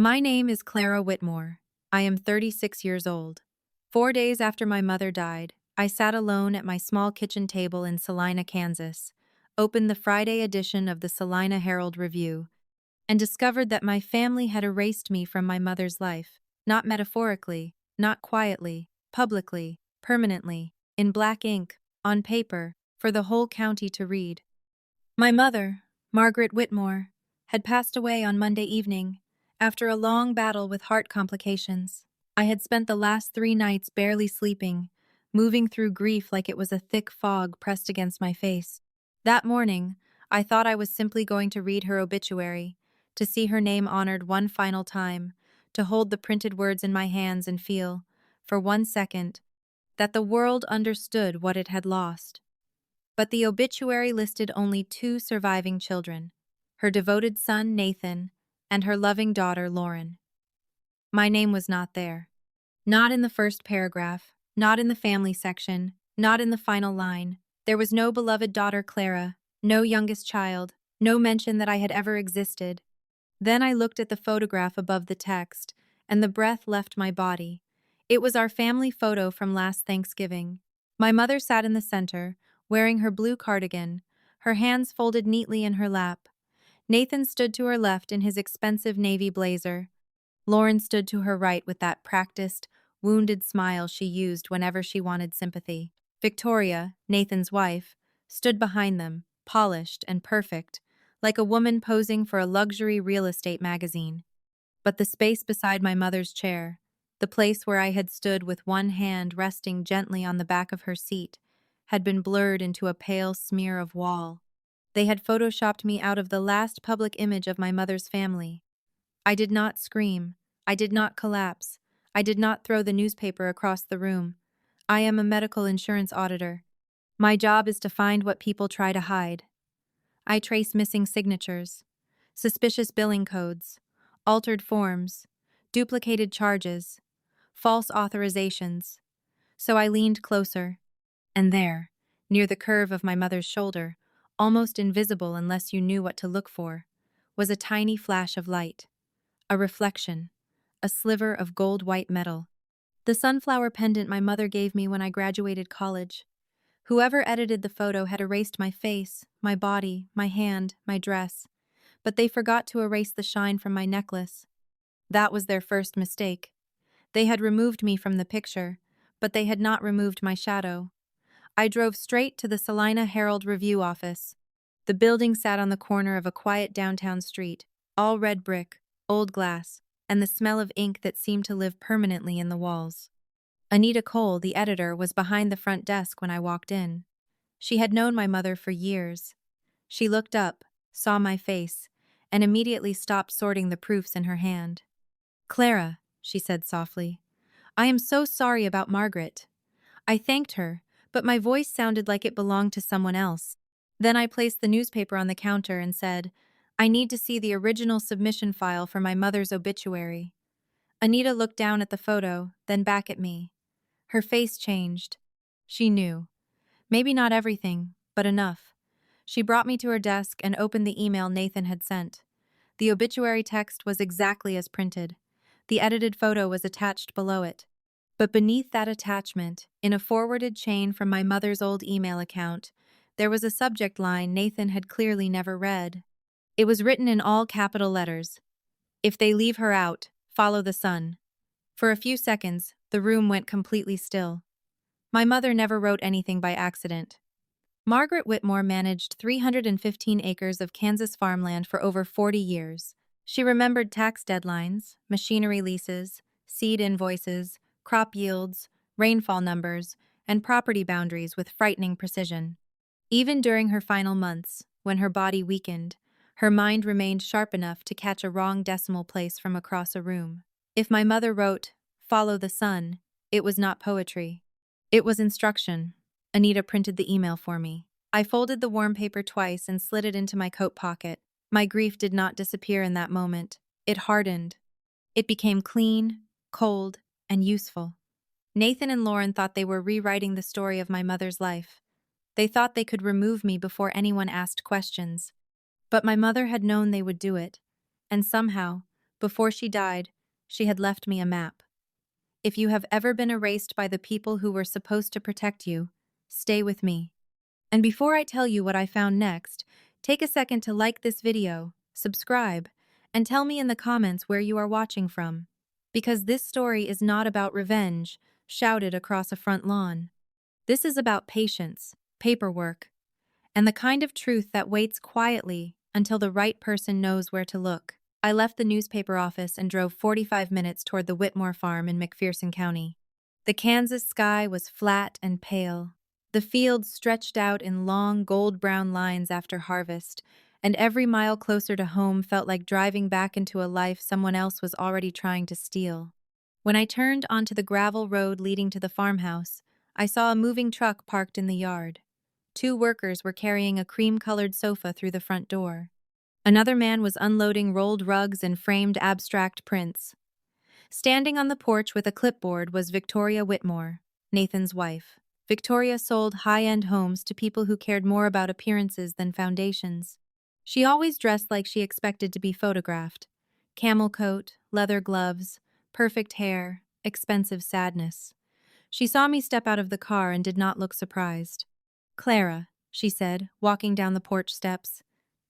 My name is Clara Whitmore. I am 36 years old. 4 days after my mother died, I sat alone at my small kitchen table in Salina, Kansas, opened the Friday edition of the Salina Herald Review, and discovered that my family had erased me from my mother's life, not metaphorically, not quietly, publicly, permanently, in black ink, on paper, for the whole county to read. My mother, Margaret Whitmore, had passed away on Monday evening, after a long battle with heart complications. I had spent the last 3 nights barely sleeping, moving through grief like it was a thick fog pressed against my face. That morning, I thought I was simply going to read her obituary, to see her name honored one final time, to hold the printed words in my hands and feel, for 1 second, that the world understood what it had lost. But the obituary listed only 2 surviving children, her devoted son, Nathan, and her loving daughter, Lauren. My name was not there. Not in the first paragraph, not in the family section, not in the final line. There was no beloved daughter, Clara, no youngest child, no mention that I had ever existed. Then I looked at the photograph above the text, and the breath left my body. It was our family photo from last Thanksgiving. My mother sat in the center, wearing her blue cardigan, her hands folded neatly in her lap. Nathan stood to her left in his expensive navy blazer. Lauren stood to her right with that practiced, wounded smile she used whenever she wanted sympathy. Victoria, Nathan's wife, stood behind them, polished and perfect, like a woman posing for a luxury real estate magazine. But the space beside my mother's chair, the place where I had stood with one hand resting gently on the back of her seat, had been blurred into a pale smear of wall. They had photoshopped me out of the last public image of my mother's family. I did not scream. I did not collapse. I did not throw the newspaper across the room. I am a medical insurance auditor. My job is to find what people try to hide. I trace missing signatures, suspicious billing codes, altered forms, duplicated charges, false authorizations. So I leaned closer, and there, near the curve of my mother's shoulder, almost invisible unless you knew what to look for, was a tiny flash of light, a reflection, a sliver of gold-white metal. The sunflower pendant my mother gave me when I graduated college. Whoever edited the photo had erased my face, my body, my hand, my dress, but they forgot to erase the shine from my necklace. That was their first mistake. They had removed me from the picture, but they had not removed my shadow. I drove straight to the Salina Herald Review office. The building sat on the corner of a quiet downtown street, all red brick, old glass, and the smell of ink that seemed to live permanently in the walls. Anita Cole, the editor, was behind the front desk when I walked in. She had known my mother for years. She looked up, saw my face, and immediately stopped sorting the proofs in her hand. "Clara," she said softly, "I am so sorry about Margaret." I thanked her, but my voice sounded like it belonged to someone else. Then I placed the newspaper on the counter and said, "I need to see the original submission file for my mother's obituary." Anita looked down at the photo, then back at me. Her face changed. She knew. Maybe not everything, but enough. She brought me to her desk and opened the email Nathan had sent. The obituary text was exactly as printed. The edited photo was attached below it. But beneath that attachment, in a forwarded chain from my mother's old email account, there was a subject line Nathan had clearly never read. It was written in all capital letters. "If they leave her out, follow the sun." For a few seconds, the room went completely still. My mother never wrote anything by accident. Margaret Whitmore managed 315 acres of Kansas farmland for over 40 years. She remembered tax deadlines, machinery leases, seed invoices, crop yields, rainfall numbers, and property boundaries with frightening precision. Even during her final months, when her body weakened, her mind remained sharp enough to catch a wrong decimal place from across a room. If my mother wrote, "Follow the sun," it was not poetry. It was instruction. Anita printed the email for me. I folded the warm paper twice and slid it into my coat pocket. My grief did not disappear in that moment. It hardened. It became clean, cold, and useful. Nathan and Lauren thought they were rewriting the story of my mother's life. They thought they could remove me before anyone asked questions. But my mother had known they would do it. And somehow, Before she died, she had left me a map. If you have ever been erased by the people who were supposed to protect you, stay with me. And before I tell you what I found next, take a second to like this video, subscribe, and tell me in the comments where you are watching from. Because this story is not about revenge, shouted across a front lawn. This is about patience, paperwork, and the kind of truth that waits quietly until the right person knows where to look. I left the newspaper office and drove 45 minutes toward the Whitmore farm in McPherson County. The Kansas sky was flat and pale. The fields stretched out in long, gold-brown lines after harvest, and every mile closer to home felt like driving back into a life someone else was already trying to steal. When I turned onto the gravel road leading to the farmhouse, I saw a moving truck parked in the yard. Two workers were carrying a cream-colored sofa through the front door. Another man was unloading rolled rugs and framed abstract prints. Standing on the porch with a clipboard was Victoria Whitmore, Nathan's wife. Victoria sold high-end homes to people who cared more about appearances than foundations. She always dressed like she expected to be photographed. Camel coat, leather gloves, perfect hair, expensive sadness. She saw me step out of the car and did not look surprised. "Clara," she said, walking down the porch steps.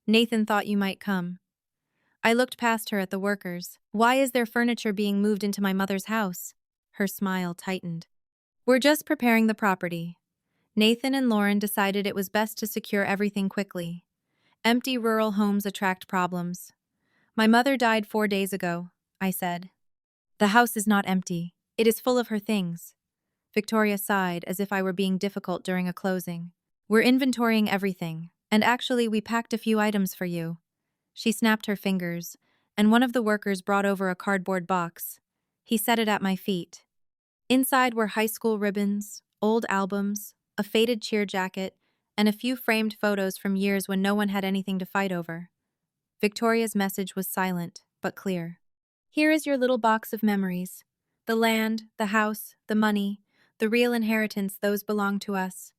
"Nathan thought you might come." I looked past her at the workers. "Why is there furniture being moved into my mother's house?" Her smile tightened. "We're just preparing the property." Nathan and Lauren decided it was best to secure everything quickly. Empty rural homes attract problems. "My mother died 4 days ago," I said. "The house is not empty. It is full of her things." Victoria sighed as if I were being difficult during a closing. "We're inventorying everything, and actually we packed a few items for you." She snapped her fingers, and one of the workers brought over a cardboard box. He set it at my feet. Inside were high school ribbons, old albums, a faded cheer jacket, and a few framed photos from years when no one had anything to fight over. Victoria's message was silent, but clear. "Here is your little box of memories. The land, the house, the money, the real inheritance, those belong to us.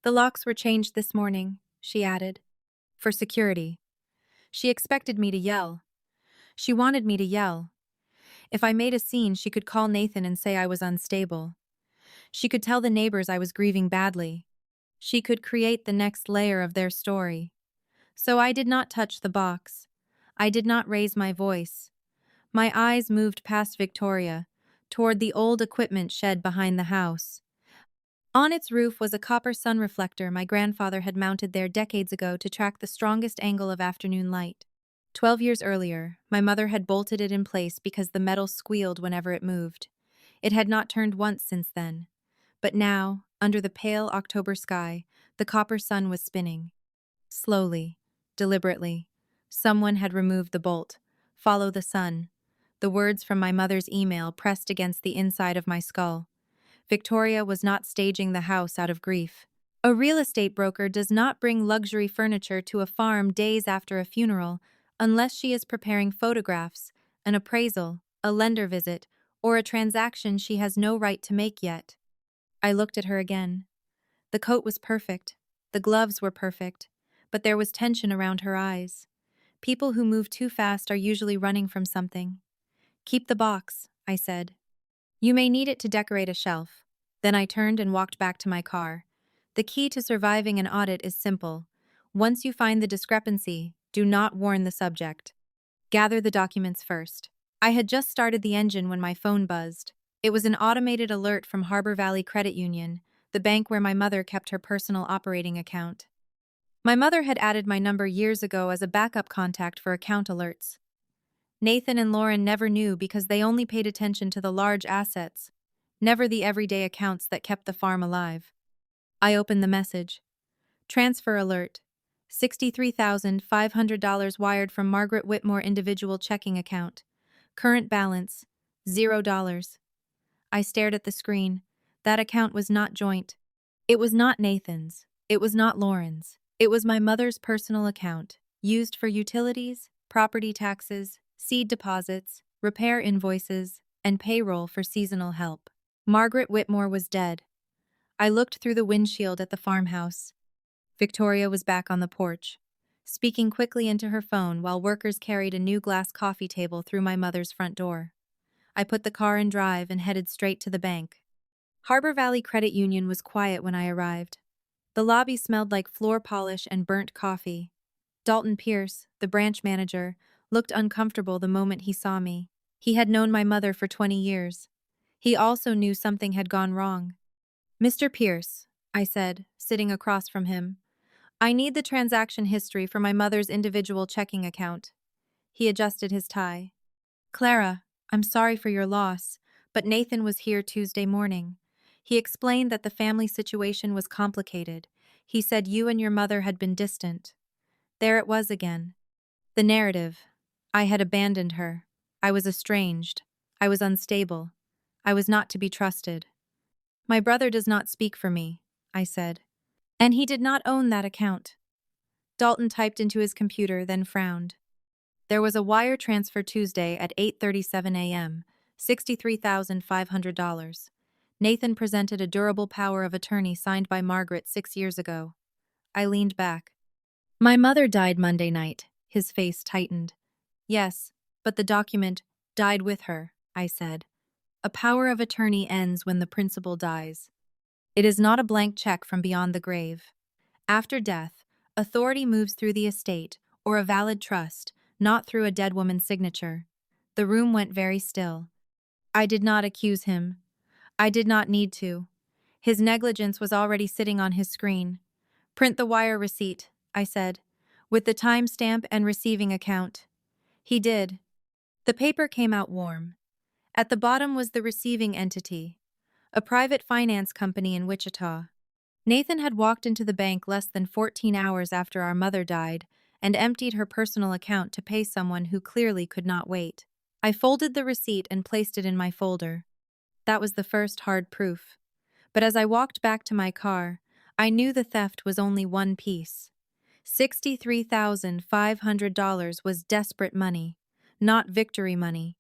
The locks were changed this morning," she added. "For security." She expected me to yell. She wanted me to yell. If I made a scene, she could call Nathan and say I was unstable. She could tell the neighbors I was grieving badly. She could create the next layer of their story. So I did not touch the box. I did not raise my voice. My eyes moved past Victoria, toward the old equipment shed behind the house. On its roof was a copper sun reflector my grandfather had mounted there decades ago to track the strongest angle of afternoon light. 12 years earlier, my mother had bolted it in place because the metal squealed whenever it moved. It had not turned once since then. But now, under the pale October sky, the copper sun was spinning. Slowly, deliberately, someone had removed the bolt. "Follow the sun." The words from my mother's email pressed against the inside of my skull. Victoria was not staging the house out of grief. A real estate broker does not bring luxury furniture to a farm days after a funeral unless she is preparing photographs, an appraisal, a lender visit, or a transaction she has no right to make yet. I looked at her again. The coat was perfect. The gloves were perfect. But there was tension around her eyes. People who move too fast are usually running from something. "Keep the box," I said. "You may need it to decorate a shelf." Then I turned and walked back to my car. The key to surviving an audit is simple. Once you find the discrepancy, do not warn the subject. Gather the documents first. I had just started the engine when my phone buzzed. It was an automated alert from Harbor Valley Credit Union, the bank where my mother kept her personal operating account. My mother had added my number years ago as a backup contact for account alerts. Nathan and Lauren never knew because they only paid attention to the large assets, never the everyday accounts that kept the farm alive. I opened the message. "Transfer alert. $63,500 wired from Margaret Whitmore individual checking account. Current balance, $0. I stared at the screen. That account was not joint. It was not Nathan's. It was not Lauren's. It was my mother's personal account, used for utilities, property taxes, seed deposits, repair invoices, and payroll for seasonal help. Margaret Whitmore was dead. I looked through the windshield at the farmhouse. Victoria was back on the porch. speaking quickly into her phone while workers carried a new glass coffee table through my mother's front door. I put the car in drive and headed straight to the bank. Harbor Valley Credit Union was quiet when I arrived. The lobby smelled like floor polish and burnt coffee. Dalton Pierce, the branch manager, looked uncomfortable the moment he saw me. He had known my mother for 20 years. He also knew something had gone wrong. "Mr. Pierce," I said, sitting across from him, "I need the transaction history for my mother's individual checking account." He adjusted his tie. "Clara, I'm sorry for your loss, but Nathan was here Tuesday morning. He explained that the family situation was complicated. He said you and your mother had been distant." There it was again. The narrative. I had abandoned her. I was estranged. I was unstable. I was not to be trusted. "My brother does not speak for me," I said. "And he did not own that account." Dalton typed into his computer, then frowned. "There was a wire transfer Tuesday at 8:37 a.m., $63,500. Nathan presented a durable power of attorney signed by Margaret 6 years ago." I leaned back. "My mother died Monday night." His face tightened. "Yes, but the document died with her," I said. "A power of attorney ends when the principal dies. It is not a blank check from beyond the grave. After death, authority moves through the estate or a valid trust, not through a dead woman's signature." The room went very still. I did not accuse him. I did not need to. His negligence was already sitting on his screen. "Print the wire receipt," I said, "with the timestamp and receiving account." He did. The paper came out warm. At the bottom was the receiving entity, a private finance company in Wichita. Nathan had walked into the bank less than 14 hours after our mother died and emptied her personal account to pay someone who clearly could not wait. I folded the receipt and placed it in my folder. That was the first hard proof. But as I walked back to my car, I knew the theft was only one piece. $63,500 was desperate money, not victory money.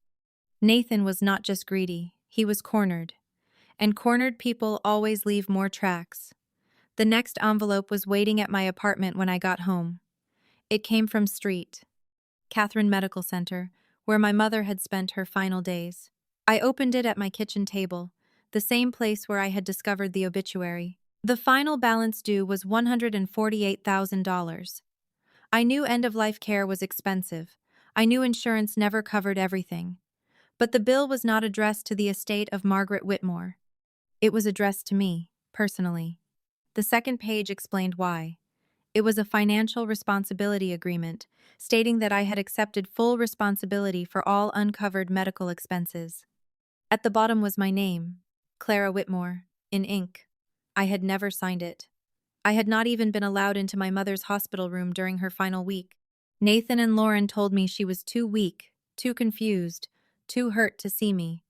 Nathan was not just greedy, he was cornered. And cornered people always leave more tracks. The next envelope was waiting at my apartment when I got home. It came from Street, Catherine Medical Center, where my mother had spent her final days. I opened it at my kitchen table, the same place where I had discovered the obituary. The final balance due was $148,000. I knew end-of-life care was expensive. I knew insurance never covered everything. But the bill was not addressed to the estate of Margaret Whitmore. It was addressed to me, personally. The second page explained why. It was a financial responsibility agreement, stating that I had accepted full responsibility for all uncovered medical expenses. At the bottom was my name, Clara Whitmore, in ink. I had never signed it. I had not even been allowed into my mother's hospital room during her final week. Nathan and Lauren told me she was too weak, too confused, too hurt to see me.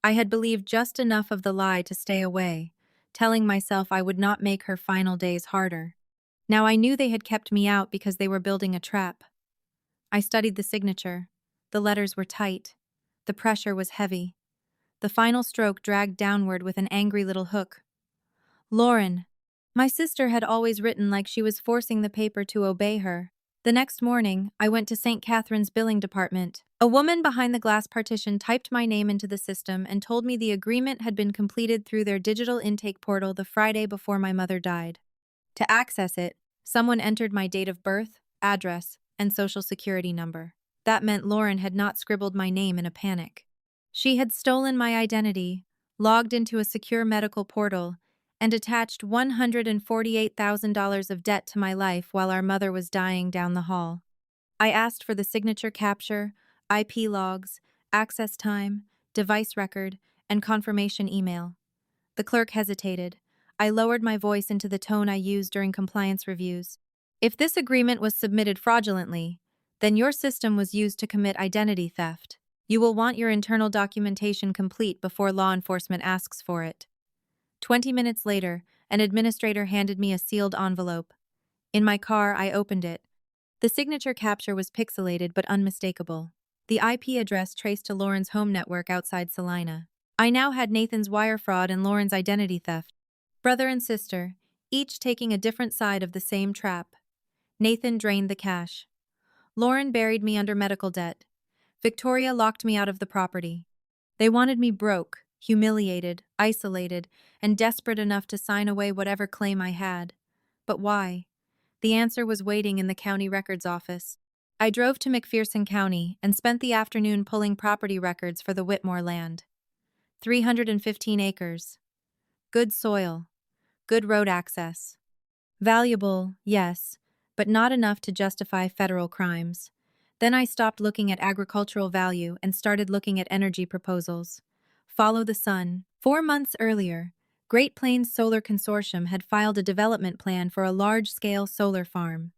I had believed just enough of the lie to stay away, telling myself I would not make her final days harder. Now I knew they had kept me out because they were building a trap. I studied the signature. The letters were tight. The pressure was heavy. The final stroke dragged downward with an angry little hook. "Lauren." My sister had always written like she was forcing the paper to obey her. The next morning, I went to St. Catherine's billing department. A woman behind the glass partition typed my name into the system and told me the agreement had been completed through their digital intake portal the Friday before my mother died. To access it, someone entered my date of birth, address, and social security number. That meant Lauren had not scribbled my name in a panic. She had stolen my identity, logged into a secure medical portal, and attached $148,000 of debt to my life while our mother was dying down the hall. I asked for the signature capture, IP logs, access time, device record, and confirmation email. The clerk hesitated. I lowered my voice into the tone I used during compliance reviews. "If this agreement was submitted fraudulently, then your system was used to commit identity theft. You will want your internal documentation complete before law enforcement asks for it." 20 minutes later, an administrator handed me a sealed envelope. In my car, I opened it. The signature capture was pixelated but unmistakable. The IP address traced to Lauren's home network outside Salina. I now had Nathan's wire fraud and Lauren's identity theft. Brother and sister, each taking a different side of the same trap. Nathan drained the cash. Lauren buried me under medical debt. Victoria locked me out of the property. They wanted me broke, humiliated, isolated, and desperate enough to sign away whatever claim I had. But why? The answer was waiting in the county records office. I drove to McPherson County and spent the afternoon pulling property records for the Whitmore land. 315 acres. Good soil. Good road access. Valuable, yes, but not enough to justify federal crimes. Then I stopped looking at agricultural value and started looking at energy proposals. Follow the sun. 4 months earlier, Great Plains Solar Consortium had filed a development plan for a large-scale solar farm.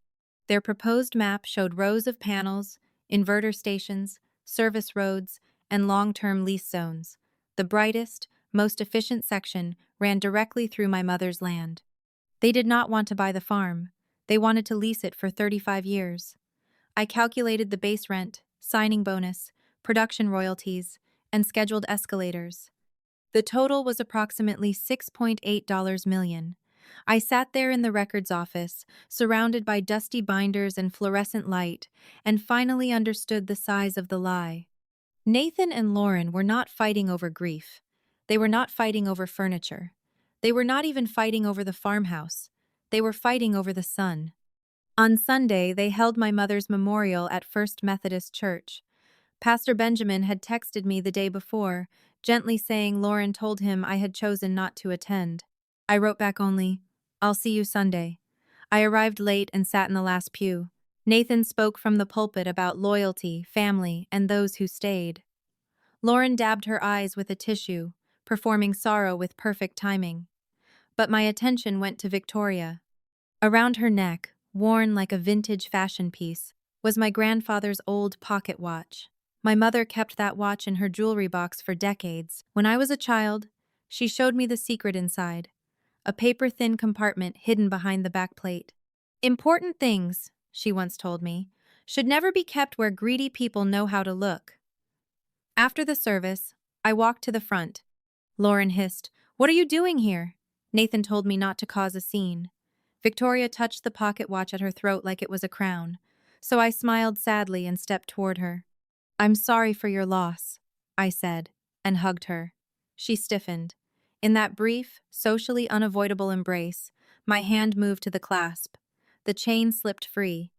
Their proposed map showed rows of panels, inverter stations, service roads, and long-term lease zones. The brightest, most efficient section ran directly through my mother's land. They did not want to buy the farm. They wanted to lease it for 35 years. I calculated the base rent, signing bonus, production royalties, and scheduled escalators. The total was approximately $6.8 million. I sat there in the records office, surrounded by dusty binders and fluorescent light, and finally understood the size of the lie. Nathan and Lauren were not fighting over grief. They were not fighting over furniture. They were not even fighting over the farmhouse. They were fighting over the sun. On Sunday, they held my mother's memorial at First Methodist Church. Pastor Benjamin had texted me the day before, gently saying Lauren told him I had chosen not to attend. I wrote back only, "I'll see you Sunday." I arrived late and sat in the last pew. Nathan spoke from the pulpit about loyalty, family, and those who stayed. Lauren dabbed her eyes with a tissue, performing sorrow with perfect timing. But my attention went to Victoria. Around her neck, worn like a vintage fashion piece, was my grandfather's old pocket watch. My mother kept that watch in her jewelry box for decades. When I was a child, she showed me the secret inside. A paper-thin compartment hidden behind the back plate. "Important things," she once told me, "should never be kept where greedy people know how to look." After the service, I walked to the front. Lauren hissed, "What are you doing here?" Nathan told me not to cause a scene. Victoria touched the pocket watch at her throat like it was a crown, so I smiled sadly and stepped toward her. "I'm sorry for your loss," I said, and hugged her. She stiffened. In that brief, socially unavoidable embrace, my hand moved to the clasp. The chain slipped free.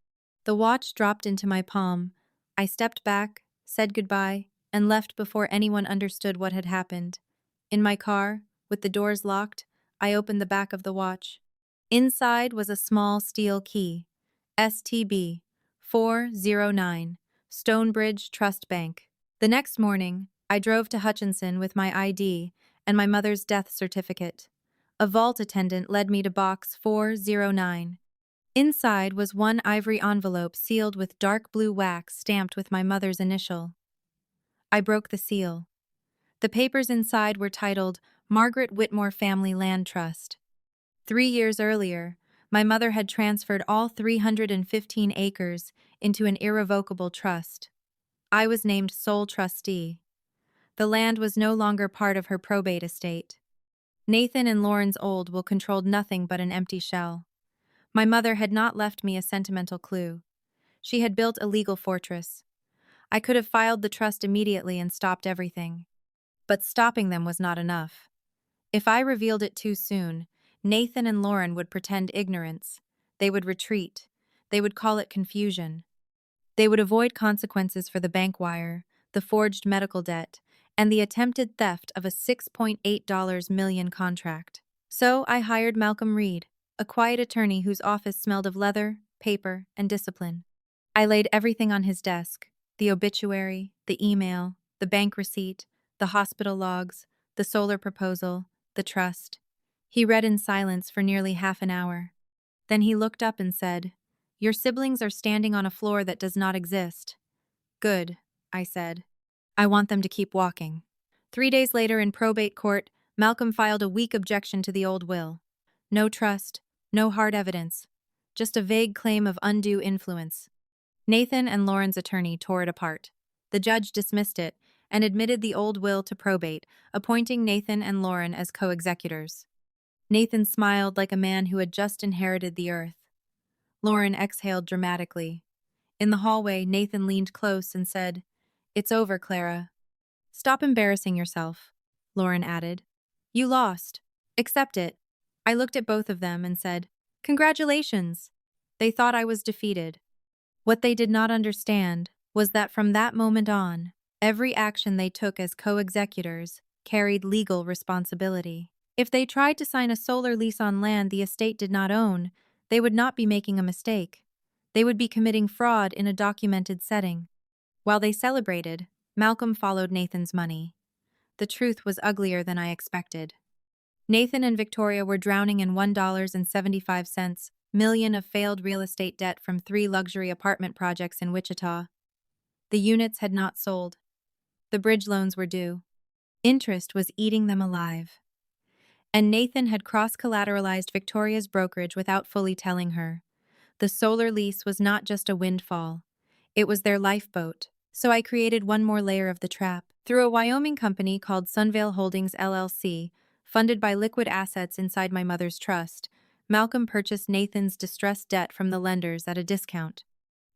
The watch dropped into my palm. I stepped back, said goodbye, and left before anyone understood what had happened. In my car, with the doors locked, I opened the back of the watch. Inside was a small steel key. STB 409, Stonebridge Trust Bank. The next morning, I drove to Hutchinson with my ID and my mother's death certificate. A vault attendant led me to box 409. Inside was one ivory envelope sealed with dark blue wax stamped with my mother's initial. I broke the seal. The papers inside were titled Margaret Whitmore Family Land Trust. 3 years earlier, my mother had transferred all 315 acres into an irrevocable trust. I was named sole trustee. The land was no longer part of her probate estate. Nathan and Lauren's old will controlled nothing but an empty shell. My mother had not left me a sentimental clue. She had built a legal fortress. I could have filed the trust immediately and stopped everything. But stopping them was not enough. If I revealed it too soon, Nathan and Lauren would pretend ignorance. They would retreat. They would call it confusion. They would avoid consequences for the bank wire, the forged medical debt, and the attempted theft of a $6.8 million contract. So I hired Malcolm Reed, a quiet attorney whose office smelled of leather, paper, and discipline. I laid everything on his desk: the obituary, the email, the bank receipt, the hospital logs, the solar proposal, the trust. He read in silence for nearly half an hour. Then he looked up and said, "Your siblings are standing on a floor that does not exist." "Good," I said. "I want them to keep walking." 3 days later in probate court, Malcolm filed a weak objection to the old will. No trust, no hard evidence, just a vague claim of undue influence. Nathan and Lauren's attorney tore it apart. The judge dismissed it and admitted the old will to probate, appointing Nathan and Lauren as co-executors. Nathan smiled like a man who had just inherited the earth. Lauren exhaled dramatically. In the hallway, Nathan leaned close and said, "It's over, Clara." "Stop embarrassing yourself," Lauren added. "You lost. Accept it." I looked at both of them and said, "Congratulations." They thought I was defeated. What they did not understand was that from that moment on, every action they took as co-executors carried legal responsibility. If they tried to sign a solar lease on land the estate did not own, they would not be making a mistake. They would be committing fraud in a documented setting. While they celebrated, Malcolm followed Nathan's money. The truth was uglier than I expected. Nathan and Victoria were drowning in $1.75 million of failed real estate debt from 3 luxury apartment projects in Wichita. The units had not sold. The bridge loans were due. Interest was eating them alive. And Nathan had cross-collateralized Victoria's brokerage without fully telling her. The solar lease was not just a windfall. It was their lifeboat. So I created one more layer of the trap. Through a Wyoming company called Sunvale Holdings LLC, funded by liquid assets inside my mother's trust, Malcolm purchased Nathan's distressed debt from the lenders at a discount.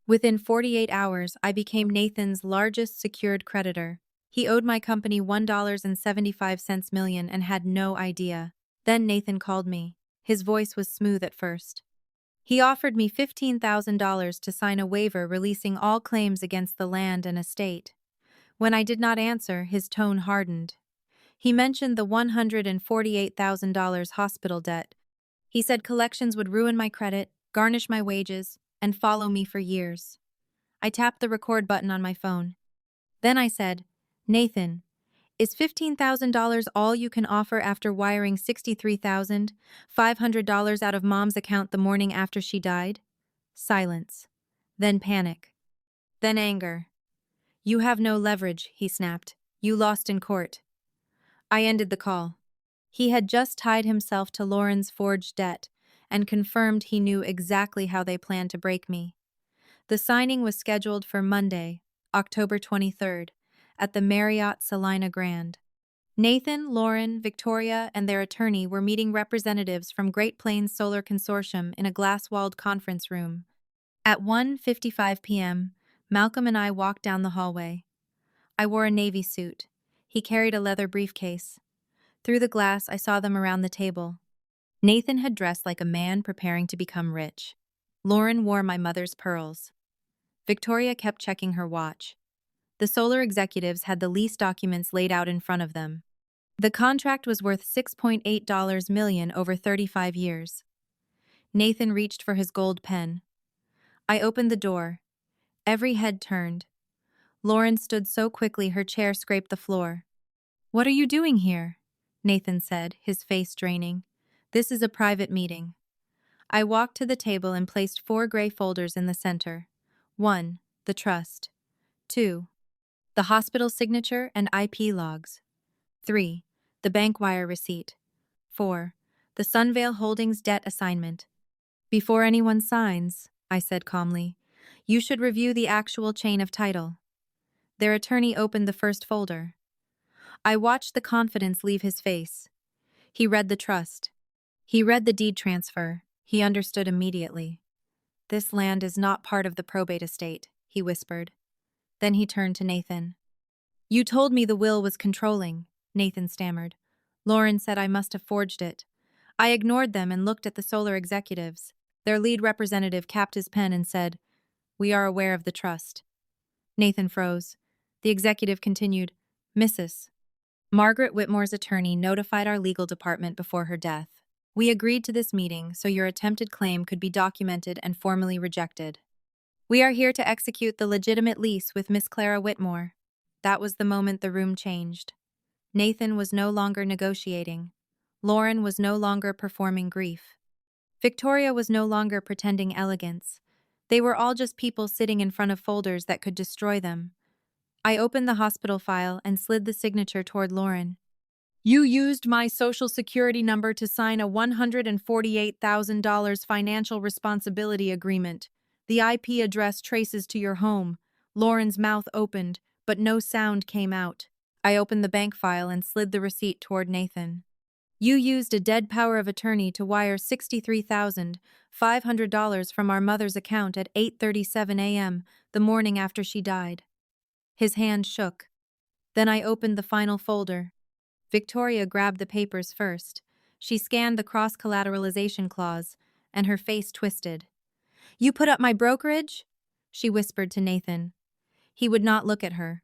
Within 48 hours, I became Nathan's largest secured creditor. He owed my company $1.75 million and had no idea. Then Nathan called me. His voice was smooth at first. He offered me $15,000 to sign a waiver releasing all claims against the land and estate. When I did not answer, his tone hardened. He mentioned the $148,000 hospital debt. He said collections would ruin my credit, garnish my wages, and follow me for years. I tapped the record button on my phone. Then I said, "Nathan, is $15,000 all you can offer after wiring $63,500 out of Mom's account the morning after she died?" Silence. Then panic. Then anger. "You have no leverage," he snapped. "You lost in court." I ended the call. He had just tied himself to Lauren's forged debt and confirmed he knew exactly how they planned to break me. The signing was scheduled for Monday, October 23rd, at the Marriott Salina Grand. Nathan, Lauren, Victoria, and their attorney were meeting representatives from Great Plains Solar Consortium in a glass-walled conference room. At 1:55 p.m., Malcolm and I walked down the hallway. I wore a navy suit. He carried a leather briefcase. Through the glass, I saw them around the table. Nathan had dressed like a man preparing to become rich. Lauren wore my mother's pearls. Victoria kept checking her watch. The solar executives had the lease documents laid out in front of them. The contract was worth $6.8 million over 35 years. Nathan reached for his gold pen. I opened the door. Every head turned. Lauren stood so quickly her chair scraped the floor. "What are you doing here?" Nathan said, his face draining. "This is a private meeting." I walked to the table and placed 4 gray folders in the center. 1. The trust. 2. The hospital signature and IP logs. 3. The bank wire receipt. 4. The Sunvale Holdings debt assignment. "Before anyone signs," I said calmly, "you should review the actual chain of title." Their attorney opened the first folder. I watched the confidence leave his face. He read the trust. He read the deed transfer. He understood immediately. "This land is not part of the probate estate," he whispered. Then he turned to Nathan. "You told me the will was controlling," Nathan stammered. "Lauren said I must have forged it." I ignored them and looked at the solar executives. Their lead representative capped his pen and said, "We are aware of the trust." Nathan froze. The executive continued, "Mrs. Margaret Whitmore's attorney notified our legal department before her death. We agreed to this meeting so your attempted claim could be documented and formally rejected. We are here to execute the legitimate lease with Miss Clara Whitmore." That was the moment the room changed. Nathan was no longer negotiating. Lauren was no longer performing grief. Victoria was no longer pretending elegance. They were all just people sitting in front of folders that could destroy them. I opened the hospital file and slid the signature toward Lauren. "You used my social security number to sign a $148,000 financial responsibility agreement. The IP address traces to your home." Lauren's mouth opened, but no sound came out. I opened the bank file and slid the receipt toward Nathan. You used a dead power of attorney to wire $63,500 from our mother's account at 8:37 a.m. the morning after she died. His hand shook. Then I opened the final folder. Victoria grabbed the papers first. She scanned the cross-collateralization clause, and her face twisted. "You put up my brokerage?" she whispered to Nathan. He would not look at her.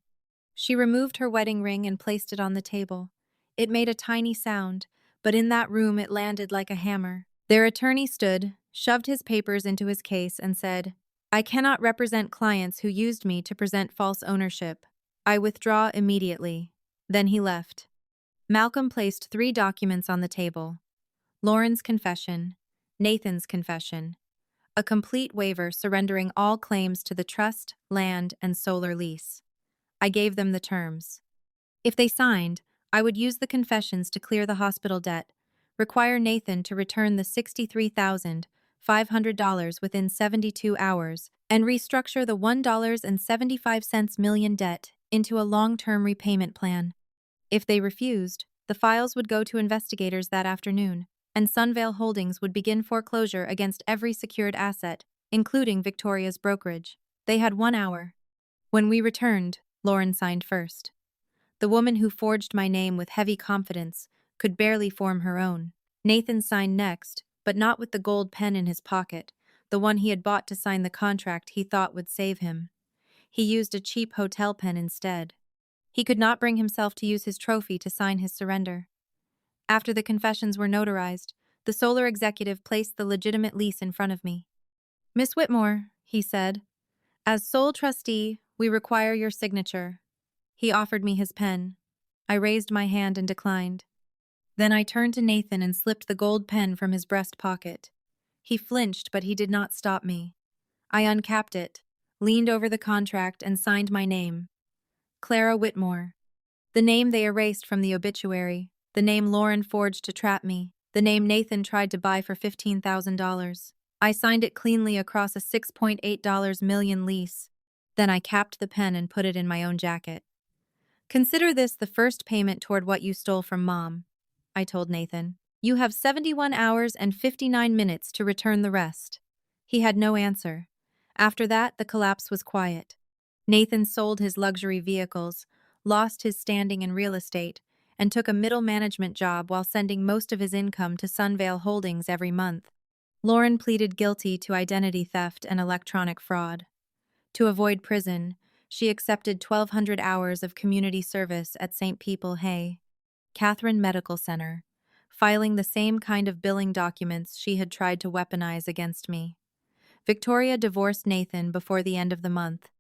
She removed her wedding ring and placed it on the table. It made a tiny sound, but in that room it landed like a hammer. Their attorney stood, shoved his papers into his case, and said, "I cannot represent clients who used me to present false ownership. I withdraw immediately." Then he left. Malcolm placed 3 documents on the table: Lauren's confession, Nathan's confession, a complete waiver surrendering all claims to the trust, land, and solar lease. I gave them the terms. If they signed, I would use the confessions to clear the hospital debt, require Nathan to return the $63,500 within 72 hours, and restructure the $1.75 million debt into a long-term repayment plan. If they refused, the files would go to investigators that afternoon, and Sunvale Holdings would begin foreclosure against every secured asset, including Victoria's brokerage. They had 1 hour. When we returned, Lauren signed first. The woman who forged my name with heavy confidence could barely form her own. Nathan signed next, but not with the gold pen in his pocket, the one he had bought to sign the contract he thought would save him. He used a cheap hotel pen instead. He could not bring himself to use his trophy to sign his surrender. After the confessions were notarized, the solar executive placed the legitimate lease in front of me. "Miss Whitmore," he said, "as sole trustee, we require your signature." He offered me his pen. I raised my hand and declined. Then I turned to Nathan and slipped the gold pen from his breast pocket. He flinched, but he did not stop me. I uncapped it, leaned over the contract, and signed my name. Clara Whitmore. The name they erased from the obituary, the name Lauren forged to trap me, the name Nathan tried to buy for $15,000. I signed it cleanly across a $6.8 million lease. Then I capped the pen and put it in my own jacket. "Consider this the first payment toward what you stole from Mom," I told Nathan. "You have 71 hours and 59 minutes to return the rest." He had no answer. After that, the collapse was quiet. Nathan sold his luxury vehicles, lost his standing in real estate, and took a middle management job while sending most of his income to Sunvale Holdings every month. Lauren pleaded guilty to identity theft and electronic fraud. To avoid prison, she accepted 1,200 hours of community service at St. People Hay, Catherine Medical Center, filing the same kind of billing documents she had tried to weaponize against me. Victoria divorced Nathan before the end of the month.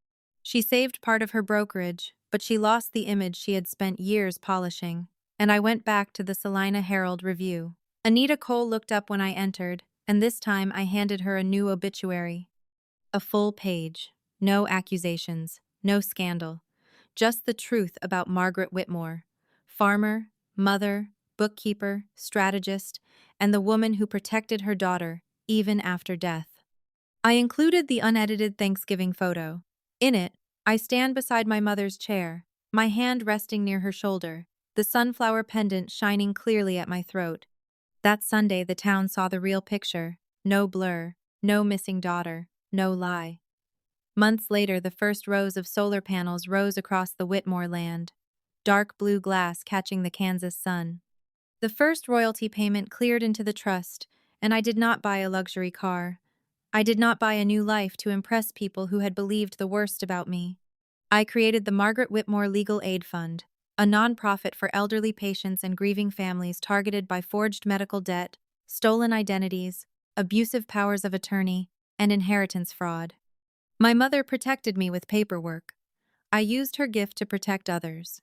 She saved part of her brokerage, but she lost the image she had spent years polishing, and I went back to the Salina Herald Review. Anita Cole looked up when I entered, and this time I handed her a new obituary. A full page. No accusations, no scandal. Just the truth about Margaret Whitmore, farmer, mother, bookkeeper, strategist, and the woman who protected her daughter, even after death. I included the unedited Thanksgiving photo. In it, I stand beside my mother's chair, my hand resting near her shoulder, the sunflower pendant shining clearly at my throat. That Sunday, the town saw the real picture. No blur, no missing daughter, no lie. Months later, the first rows of solar panels rose across the Whitmore land, dark blue glass catching the Kansas sun. The first royalty payment cleared into the trust, and I did not buy a luxury car. I did not buy a new life to impress people who had believed the worst about me. I created the Margaret Whitmore Legal Aid Fund, a nonprofit for elderly patients and grieving families targeted by forged medical debt, stolen identities, abusive powers of attorney, and inheritance fraud. My mother protected me with paperwork. I used her gift to protect others.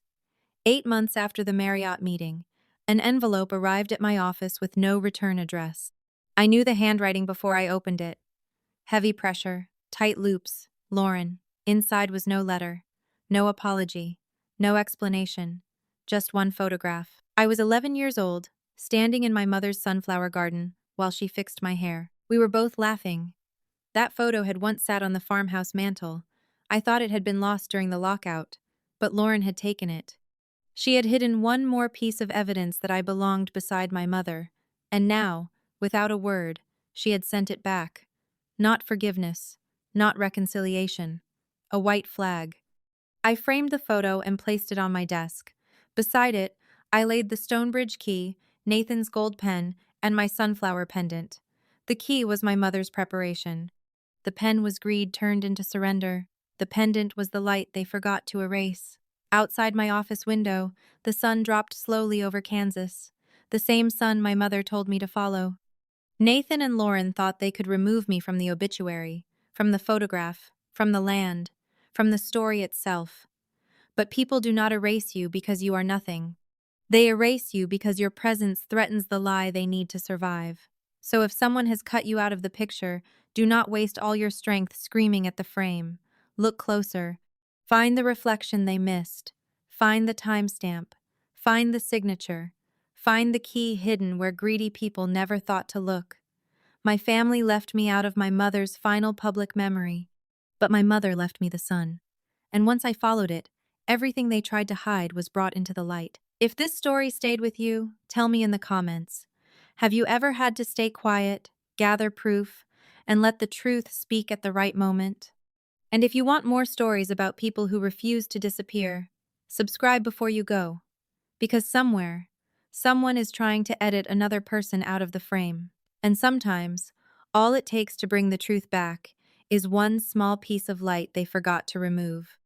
8 months after the Marriott meeting, an envelope arrived at my office with no return address. I knew the handwriting before I opened it. Heavy pressure, tight loops, Lauren. Inside was no letter, no apology, no explanation, just one photograph. I was 11 years old, standing in my mother's sunflower garden while she fixed my hair. We were both laughing. That photo had once sat on the farmhouse mantel. I thought it had been lost during the lockout, but Lauren had taken it. She had hidden one more piece of evidence that I belonged beside my mother, and now, without a word, she had sent it back. Not forgiveness, not reconciliation, a white flag. I framed the photo and placed it on my desk. Beside it, I laid the Stonebridge key, Nathan's gold pen, and my sunflower pendant. The key was my mother's preparation. The pen was greed turned into surrender. The pendant was the light they forgot to erase. Outside my office window, the sun dropped slowly over Kansas, the same sun my mother told me to follow. Nathan and Lauren thought they could remove me from the obituary, from the photograph, from the land, from the story itself. But people do not erase you because you are nothing. They erase you because your presence threatens the lie they need to survive. So if someone has cut you out of the picture, do not waste all your strength screaming at the frame. Look closer. Find the reflection they missed. Find the timestamp. Find the signature. Find the key hidden where greedy people never thought to look. My family left me out of my mother's final public memory, but my mother left me the sun. And once I followed it, everything they tried to hide was brought into the light. If this story stayed with you, tell me in the comments. Have you ever had to stay quiet, gather proof, and let the truth speak at the right moment? And if you want more stories about people who refuse to disappear, subscribe before you go. Because somewhere, someone is trying to edit another person out of the frame. And sometimes, all it takes to bring the truth back is one small piece of light they forgot to remove.